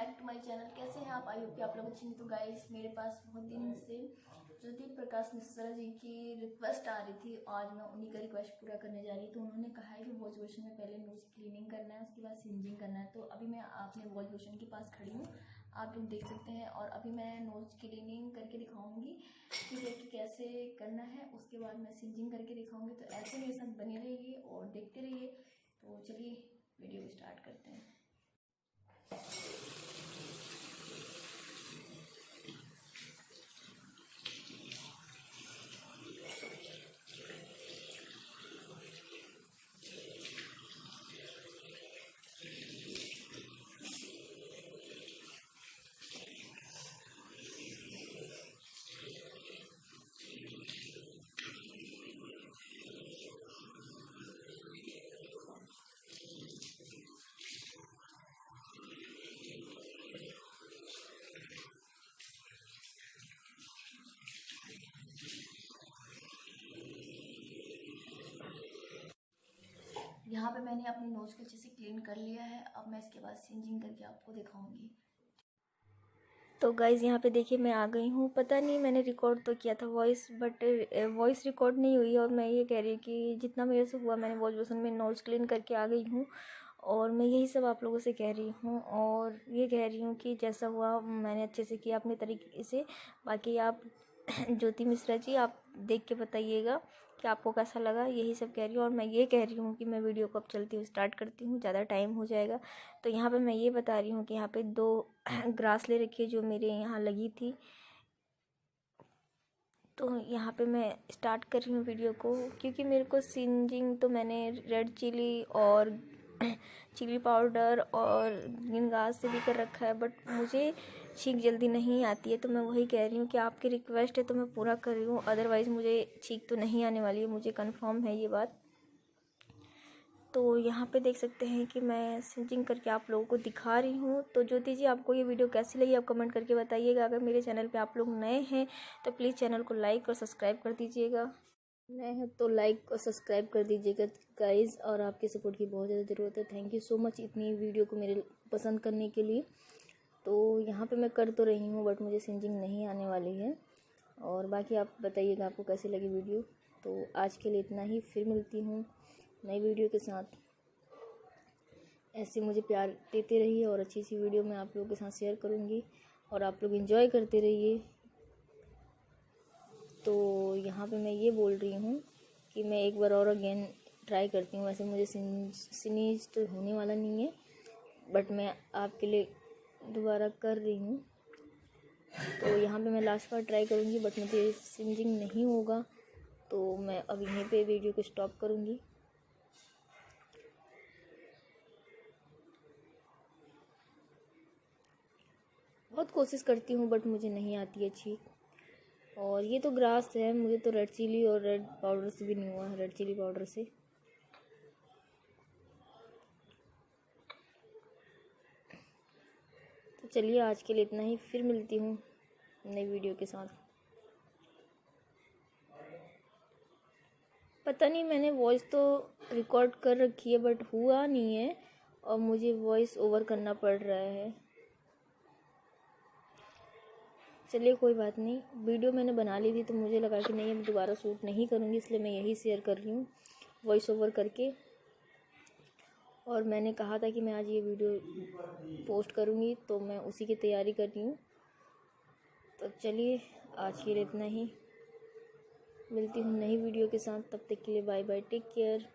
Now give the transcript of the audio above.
Back to my channel. कैसे हैं आप? आई होप कि आप लोग अच्छे हैं। तो गाइस, मेरे पास बहुत दिन से ज्योति प्रकाश मिश्रा जी की रिक्वेस्ट आ रही थी। आज मैं उन्हीं का रिक्वेस्ट पूरा करने जा रही हूँ। तो उन्होंने कहा है कि वॉश बेसिन में पहले नोज क्लीनिंग करना है, उसके बाद सिंजिंग करना है। तो अभी मैं आपने वॉश बेसिन के पास खड़ी हूँ, आप लोग देख सकते हैं। और अभी मैं नोज क्लीनिंग करके दिखाऊंगी कि कैसे करना है, उसके बाद मैं सिंजिंग करके दिखाऊंगी। तो ऐसे मेरे साथ बने रहिए और देखते रहिए। तो चलिए वीडियो को स्टार्ट करते हैं। यहाँ पे मैंने अपनी नोज को अच्छे से क्लीन कर लिया है। अब मैं इसके बाद सिंजिंग करके आपको दिखाऊंगी। तो गाइज़ यहाँ पे देखिए मैं आ गई हूँ। पता नहीं मैंने रिकॉर्ड तो किया था वॉइस, बट वॉइस रिकॉर्ड नहीं हुई। और मैं ये कह रही हूँ कि जितना मेरे से हुआ मैंने वॉश बेसिन में नोज क्लीन करके आ गई हूँ। और मैं यही सब आप लोगों से कह रही हूँ और ये कह रही हूँ कि जैसा हुआ मैंने अच्छे से किया अपने तरीके से। बाकी आप ज्योति मिश्रा जी, आप देख के बताइएगा कि आपको कैसा लगा। यही सब कह रही हूँ। और मैं ये कह रही हूँ कि मैं वीडियो को अब चलती हूँ स्टार्ट करती हूँ, ज़्यादा टाइम हो जाएगा। तो यहाँ पे मैं ये बता रही हूँ कि यहाँ पे 2 ग्रास ले रखी है जो मेरे यहाँ लगी थी। तो यहाँ पे मैं स्टार्ट कर रही हूँ वीडियो को, क्योंकि मेरे को सिंजिंग तो मैंने रेड चिली और चिली पाउडर और ग्रीन घास से भी कर रखा है, बट मुझे छींक जल्दी नहीं आती है। तो मैं वही कह रही हूँ कि आपकी रिक्वेस्ट है तो मैं पूरा कर रही हूँ, अदरवाइज़ मुझे छींक तो नहीं आने वाली है, मुझे कंफर्म है ये बात। तो यहाँ पे देख सकते हैं कि मैं सिंजिंग करके आप लोगों को दिखा रही हूँ। तो ज्योति जी, आपको ये वीडियो कैसी लगी आप कमेंट करके बताइएगा। अगर मेरे चैनल पे आप लोग नए हैं तो प्लीज़ चैनल को लाइक और सब्सक्राइब कर दीजिएगा। नए हैं तो लाइक और सब्सक्राइब कर दीजिएगा गाइज़, और आपके सपोर्ट की बहुत ज़्यादा ज़रूरत है। थैंक यू सो मच इतनी वीडियो को मेरे पसंद करने के लिए। तो यहाँ पे मैं कर तो रही हूँ बट मुझे सिंजिंग नहीं आने वाली है। और बाकी आप बताइएगा आपको कैसी लगी वीडियो। तो आज के लिए इतना ही, फिर मिलती हूँ नई वीडियो के साथ। ऐसे मुझे प्यार देते रहिए और अच्छी अच्छी वीडियो मैं आप लोगों के साथ शेयर करूँगी और आप लोग एंजॉय करते रहिए। तो यहाँ पे मैं ये बोल रही हूँ कि मैं एक बार और अगेन ट्राई करती हूँ। वैसे मुझे स्नीज तो होने वाला नहीं है, बट मैं आपके लिए दोबारा कर रही हूँ। तो यहाँ पे मैं लास्ट बार ट्राई करूँगी, बट मुझे सिंजिंग नहीं होगा तो मैं अब यहीं पे वीडियो को स्टॉप करूँगी। बहुत कोशिश करती हूँ बट मुझे नहीं आती अच्छी। और ये तो ग्रास है, मुझे तो रेड चिली और रेड पाउडर से भी नहीं हुआ है, रेड चिली पाउडर से। तो चलिए आज के लिए इतना ही, फिर मिलती हूँ नई वीडियो के साथ। पता नहीं मैंने वॉइस तो रिकॉर्ड कर रखी है बट हुआ नहीं है और मुझे वॉइस ओवर करना पड़ रहा है। चलिए कोई बात नहीं, वीडियो मैंने बना ली थी तो मुझे लगा कि नहीं, मैं दोबारा शूट नहीं करूँगी, इसलिए मैं यही शेयर कर रही हूँ वॉइस ओवर करके। और मैंने कहा था कि मैं आज ये वीडियो पोस्ट करूँगी तो मैं उसी की तैयारी कर रही हूँ। तो चलिए आज के लिए इतना ही, मिलती हूँ नई वीडियो के साथ। तब तक के लिए बाय बाय, टेक केयर।